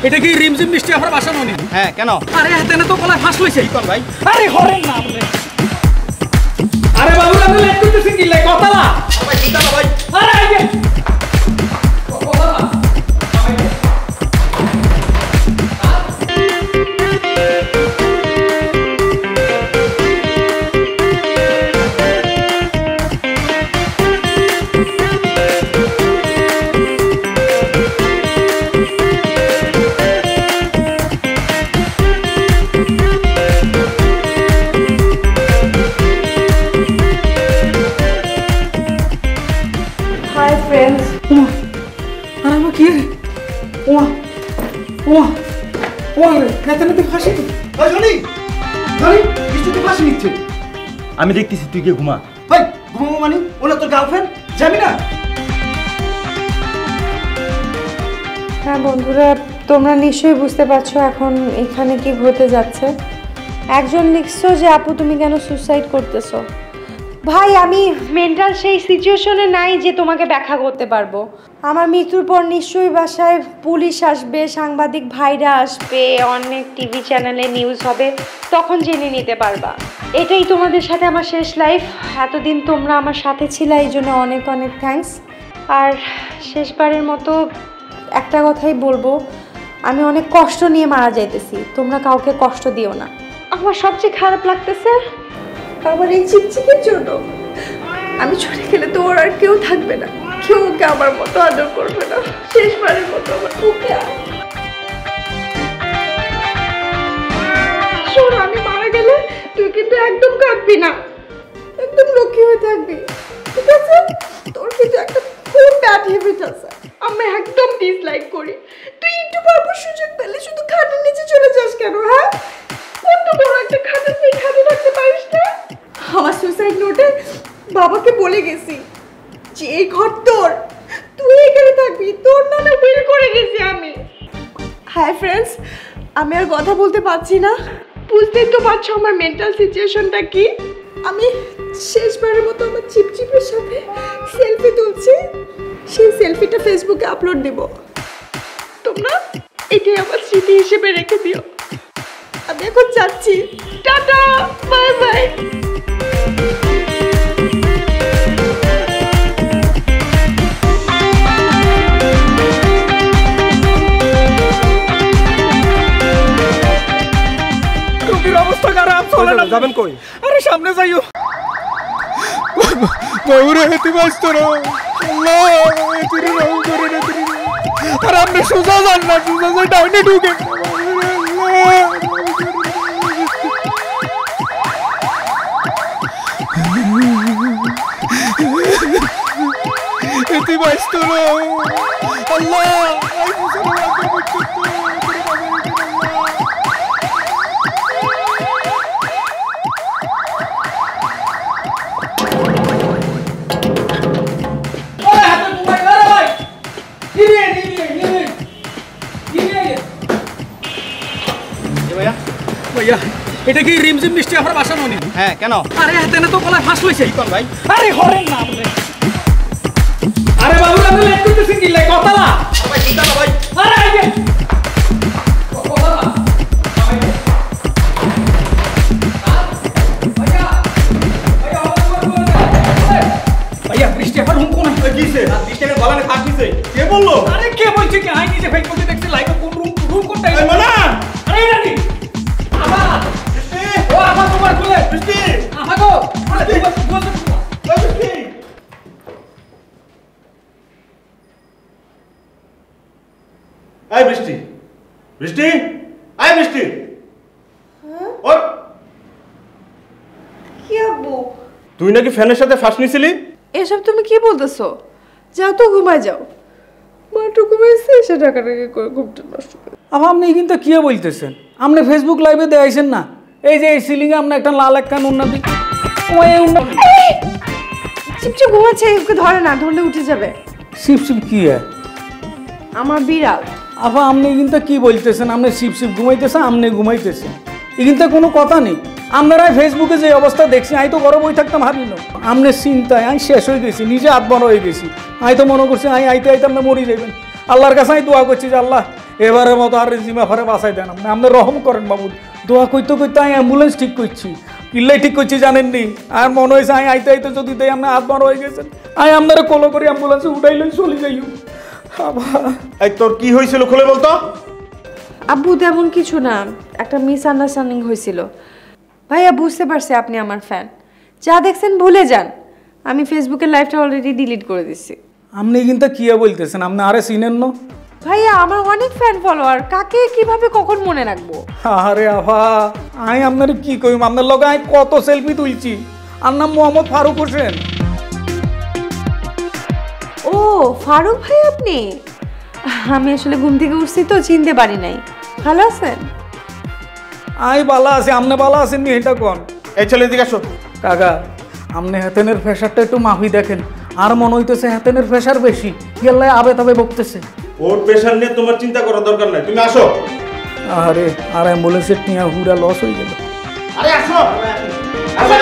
এটা কি রিমঝিম মিষ্টি আপনার বাসানো নি? হ্যাঁ কেন? আরে হাতে না তো গলায় ফাঁস লইছে। কি কোন ভাই? আরে হরেন না আপনি। আরে বাবু আপনি লেট করতেছেন কি লাই কথা না? ভাই চিন্তা না ভাই। আরে আইগে কথা না। আমি দেখতেছি তুই গিয়ে ঘুমা। ভাই ঘুমাবো মানে ওনা তোর গার্লফ্রেন্ড যাবি না? হ্যাঁ বন্ধুরা, তোমরা নিশ্চয়ই বুঝতে পারছো এখন এখানে কি হতে যাচ্ছে। একজন লিখছো যে আপু তুমি কেন সুসাইড করতেছো। ভাই আমি মেন্টাল সেই সিচুয়েশনে নাই যে তোমাকে ব্যাখ্যা করতে পারবো। আমার মৃত্যুর পর নিশ্চয়ই বাসায় পুলিশ আসবে, সাংবাদিক ভাইরা আসবে, অনেক টিভি চ্যানেলে নিউজ হবে, তখন জেনে নিতে পারবা। এটাই তোমাদের সাথে আমার শেষ লাইফ। এতদিন তোমরা আমার সাথে ছিলে, এই জন্য অনেক অনেক থ্যাঙ্কস। আর শেষবারের মতো একটা কথাই বলবো, আমি অনেক কষ্ট নিয়ে মারা যাইতেছি, তোমরা কাউকে কষ্ট দিও না। আমার সবচেয়ে খারাপ লাগতেছে আমার এই চিকচিকের জন্য। আমি চলে গেলে তো ওর আর কেউ থাকবে না, কেউ ওকে আমার মতো আদর করবে না। শেষবারের মতো আমার ওকে শোন, আমি মারা গেলে তুই কিন্তু একদম কাঁদবি না, একদম লক্ষ্মী হয়ে থাকবি, ঠিক আছে? তোর কিন্তু একটা খুব ব্যাড হ্যাবিট আছে, আমি একদম ডিসলাইক করি। তুই একটু পরপর সুযোগ পেলে শুধু খাটের নিচে চলে যাস কেন? হ্যাঁ, কত বড় একটা খাটের তুই খাটে রাখতে পারিস না? আমার সুসাইড নোটে বাবাকে বলে গেছি যে এই ঘর তোর, তুই এখানে থাকবি, তোর নামে বিল করে গেছি আমি। হাই ফ্রেন্ডস, আমি আর কথা বলতে পারছি না, বুঝতেই তো পারছো আমার মেন্টাল সিচুয়েশনটা কি। আমি শেষবারের মতো আমার চিপচিপের সাথে সেলফি তুলছি, সেই সেলফিটা ফেসবুকে আপলোড দেব। তোমরা এটাই আমার স্মৃতি হিসেবে রেখে দিও। আমি এখন যাচ্ছি, টাটা, বাই বাই। অবস্থা খারাপ, চলে না। যাবেন কই? আরে সামনে যাইও। বাবুরে হেতে ব্যস্ত রো আল্লাহ এতিরে রহম করে রে তুই। আর আপনি সোজা যান না, সোজা যাই ডাইনে ঢুকে। এতে ব্যস্ত রো আল্লাহ আই মুসলমান এটা কি রিমঝিম মিষ্টি আপনার বাসানো নি? হ্যাঁ কেন? আরে হাতে না তো গলায় ফাঁস লইছে। কি কোন ভাই? আরে হরেন না আপনি। আরে বাবু আপনি লেট করতেছেন কি লাই কথা না? ভাই চিন্তা না ভাই। আরে আইগে কথা না। ভাইয়া বৃষ্টি এখন হুম কোন কিছে? বৃষ্টি এর গলায় ফাঁস দিছে। কে বললো? আরে কে বলছে কি? আই নিজে ফেসবুকে দেখছি লাইভে কোন রুম কোনটা? এই মানা। আরে রানি আবা বৃষ্টি ও আবা তোমার কোলে বৃষ্টি আবা গো বৃষ্টি এই বৃষ্টি, বৃষ্টি, এই বৃষ্টি। হ্যাঁ ওঠ। কি আব্বু, তুই নাকি ফ্যানের সাথে ফাঁস নিছিলি? এসব তুমি কি বলতেছো? যাও তো ঘুমায় যাও। মাটু ঘুমাইছে, এসে টাকাটাকে ঘুমটা নষ্ট করে। আপনি কিন্তু কি বলতেছেন? আপনি ফেসবুক লাইভে দেখাইছেন না, এই যে এই সিলিং এ আপনি একটা লাল একটা উন্নতি ওই উন্নতি চিপচিপ ঘুমাচ্ছে, ওকে ধরে না, ধরলে উঠে যাবে। শিপ শিপ কি আমার বিড়াল। আপা আপনি কিন্তু কি বলতেছেন? আপনি শিপ শিপ ঘুমাইতেছেন, আপনি ঘুমাইতেছেন, এই কিন্তু কোনো কথা নেই। আপনারা ফেসবুকে যে অবস্থা দেখছি, আমি তো ঘরে বই থাকতাম ভাবিল। আপনার চিন্তায় আমি শেষ হয়ে গেছি, নিজে আত্মর হয়ে গেছি। আমি তো মনে করছি আমি আইতে আইতে আপনি মরি যাবেন। আল্লাহর কাছে আমি দোয়া করছি যে আল্লাহ এবারের মতো আর জিমা ফারে বাঁচাই দেন আপনি আপনি রহম করেন বাবু দোয়া কইতে কইতে আমি অ্যাম্বুলেন্স ঠিক করছি কিল্লাই ঠিক করছি জানেননি আর মনে হয়েছে আমি আইতে আইতে যদি দেয় আপনি হাত বার হয়ে গেছেন আমি আপনারা কলো করে অ্যাম্বুলেন্সে উঠাইলেন চলে যাই এই তোর কি হয়েছিল খুলে বলতো? আব্বু তেমন কিছু না, একটা মিসআন্ডারস্ট্যান্ডিং হয়েছিল। ভাইয়া বুঝতে পারছি আপনি আমার ফ্যান, যা দেখছেন ভুলে যান। আমি ফেসবুকের লাইভটা অলরেডি ডিলিট করে দিচ্ছি। আপনি কিন্তু কিয়া বলতেছেন আপনি আরে চিনেন না? ভাইয়া আমার অনেক ফ্যান ফলোয়ার, কাকে কিভাবে কখন মনে রাখবো? আরে আভা আমি আপনার কি কইম আপনার লগে আমি কত সেলফি তুলছি। আর নাম মোহাম্মদ ফারুক হোসেন। ও ফারুক ভাই আপনি? আমি আসলে ঘুম থেকে উঠছি তো চিনতে পারি নাই। ভালো আছেন? আই বালা আছে আপনি বালা আছেন নি এটা কোন? এই ছেলে দিকে আসো। কাকা আপনি হাতেনের প্রেশারটা একটু মাফি দেখেন আর মনে হইতেছে হাতেনের প্রেশার বেশি গেলে আবে তবে বকতেছে। ওর প্রেশার নিয়ে তোমার চিন্তা করার দরকার নাই, তুমি আসো। আরে আর অ্যাম্বুলেন্সের নিয়ে হুরা লস হয়ে গেল। আরে আসো। আসো